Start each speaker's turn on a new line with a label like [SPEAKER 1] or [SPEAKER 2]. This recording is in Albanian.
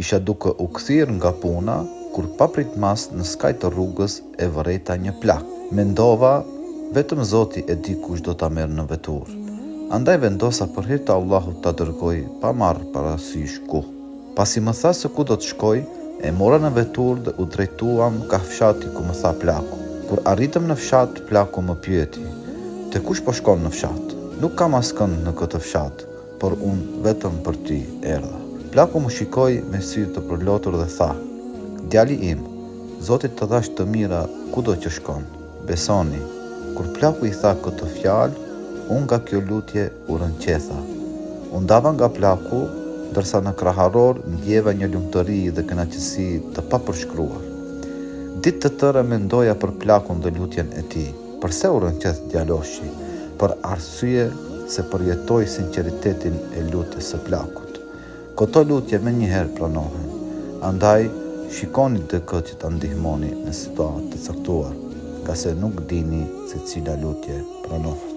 [SPEAKER 1] Isha duke u kthyer nga puna, kur papritmas në skaj të rrugës e vëreta një plak. Mendova, vetëm Zoti e di kush do ta merr në veturë. Andaj vendosa për hir të Allahut ta dërgoj pa marrë parasysh ku. Pasi më tha se ku do të shkoj, e mora në veturë dhe u drejtuam ka fshati ku më tha plaku. Kur arritëm në fshat, plaku më pyeti: "Te kush po shkon në fshat? Nuk kam askënd në këtë fshat, por unë vetëm për ty erdha." Plaku më shikoi me sy të përlotur dhe tha: "Djali im, Zoti të dhash të mira kudo që shkon. Besoni." Kur plaku i tha këtë fjalë, unë nga kjo lutje u rënqetha. U ndava nga plaku, ndërsa në kraharor ndjeva një lumturi dhe kënaqësi të papërshkruar. Ditë të tëra mendoja për plakun dhe lutjen e tij. Përse u rënqeth djaloshi? Për arsye se përjetoi sinqeritetin e lutjes së plakut. Këto lutje me njëherë pranohen. Andaj, shikoni dikë që ta ndihmoni në situatë të caktuar, nga se nuk dini se cila lutje pranohet.